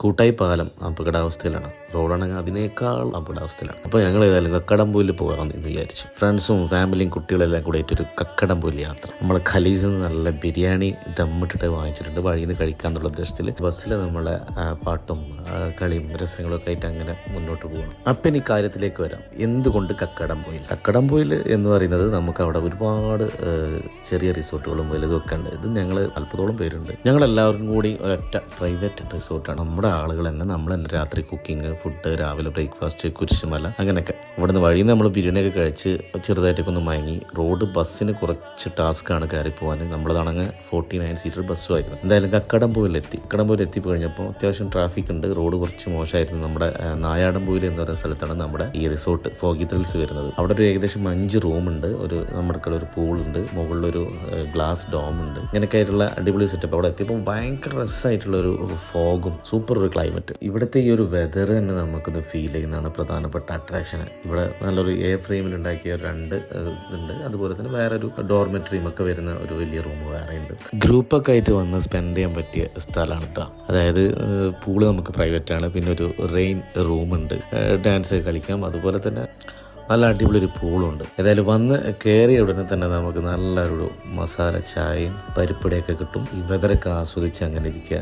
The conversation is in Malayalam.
കൂട്ടായി പാലം അപകടാവസ്ഥയിലാണ്. റോഡാണെങ്കിൽ അതിനേക്കാൾ അപകടാവസ്ഥയിലാണ്. അപ്പോൾ ഞങ്ങൾ ഏതായാലും കക്കടംപൊയിൽ പോകാമെന്ന് വിചാരിച്ചു. ഫ്രണ്ട്സും ഫാമിലിയും കുട്ടികളെല്ലാം കൂടെ ഒരു കക്കടംപൊയിൽ യാത്ര. നമ്മൾ ഖലീസിൽ നിന്ന് നല്ല ബിരിയാണി ദമ്മിട്ടിട്ട് വാങ്ങിച്ചിട്ടുണ്ട്. വഴിയിൽ നിന്ന് കഴിക്കാന്നുള്ള ഉദ്ദേശത്തിൽ ബസ്സിൽ നമ്മളെ പാട്ടും കളിയും രസങ്ങളൊക്കെ ആയിട്ട് അങ്ങനെ മുന്നോട്ട് പോകണം. അപ്പം ഇനി കാര്യത്തിലേക്ക് വരാം. എന്തുകൊണ്ട് കക്കടംപൊയിൽ? കക്കടംപൊയിൽ എന്ന് പറയുന്നത് നമുക്ക് അവിടെ ഒരുപാട് ചെറിയ റിസോർട്ടുകളും വലുതൊക്കെ ഉണ്ട്. ഇത് ഞങ്ങൾ 40ഓളം പേരുണ്ട്. ഞങ്ങളെല്ലാവർക്കും കൂടി ഒരൊറ്റ പ്രൈവറ്റ് റിസോർട്ടാണ്. നമ്മുടെ ആളുകൾ തന്നെ, നമ്മൾ തന്നെ രാത്രി കുക്കിംഗ്, ഫുഡ്, രാവിലെ ബ്രേക്ക്ഫാസ്റ്റ്, കുരിശുമല, അങ്ങനെയൊക്കെ. ഇവിടുന്ന് വഴിയിൽ നമ്മൾ ബിരിയാണിയൊക്കെ കഴിച്ച് ചെറുതായിട്ടൊക്കെ ഒന്ന് മയങ്ങി. റോഡ് ബസ്സിന് കുറച്ച് ടാസ്ക്കാണ് കയറി പോകാൻ. നമ്മളതാണെങ്കിൽ 49 സീറ്റർ ബസ്സുമായിരുന്നു. എന്തായാലും കക്കടംപൊയിൽ എത്തിക്കഴിഞ്ഞപ്പോൾ അത്യാവശ്യം ട്രാഫിക് ഉണ്ട്. റോഡ് കുറച്ച് മോശമായിരുന്നു. നമ്മുടെ നായാടംപൊയിൽ എന്ന് പറയുന്ന സ്ഥലത്താണ് നമ്മുടെ ഈ റിസോർട്ട് ഫോഗി ത്രിൽസ് വരുന്നത്. അവിടെ ഒരു ഏകദേശം 5 റൂമുണ്ട്. നമ്മുടെ ഒരു പൂളുണ്ട്, മുകളിലൊരു ഗ്ലാസ് ഡോം ഉണ്ട്. ഇങ്ങനെയൊക്കെ ആയിട്ടുള്ള അടിപൊളി സെറ്റപ്പ്. അവിടെ എത്തിയപ്പോൾ ഭയങ്കര രസമായിട്ടുള്ള ഒരു ഫോഗും സൂപ്പർ ഒരു ക്ലൈമറ്റ്. ഇവിടുത്തെ ഈ ഒരു വെതർ തന്നെ നമുക്കൊന്ന് ഫീൽ ചെയ്യുന്നതാണ് പ്രധാനപ്പെട്ട അട്രാക്ഷൻ. ഇവിടെ നല്ലൊരു ഫ്രെയിമിൽ ഉണ്ടാക്കിയ 2 ഇതുണ്ട്. അതുപോലെ തന്നെ വേറെ ഒരു ഡോർമെറ്ററിയും ഒക്കെ വരുന്ന ഒരു വലിയ റൂം വേറെ ഉണ്ട്. ഗ്രൂപ്പൊക്കെ ആയിട്ട് വന്ന് സ്പെൻഡ് ചെയ്യാൻ പറ്റിയ സ്ഥലമാണ് കേട്ടോ. അതായത് പൂള് നമുക്ക് പ്രൈവറ്റ് ആണ്. പിന്നെ ഒരു റെയിൻ റൂമുണ്ട്, ഡാൻസ് കളിക്കാം. അതുപോലെ തന്നെ നല്ല അടിപൊളി ഒരു പൂളുണ്ട്. ഏതായാലും വന്ന് കയറിയ ഉടനെ തന്നെ നമുക്ക് നല്ലൊരു മസാല ചായയും പരിപ്പടയൊക്കെ കിട്ടും. ഈ വെതറൊക്കെ ആസ്വദിച്ച് അങ്ങനെ ഇരിക്കുക.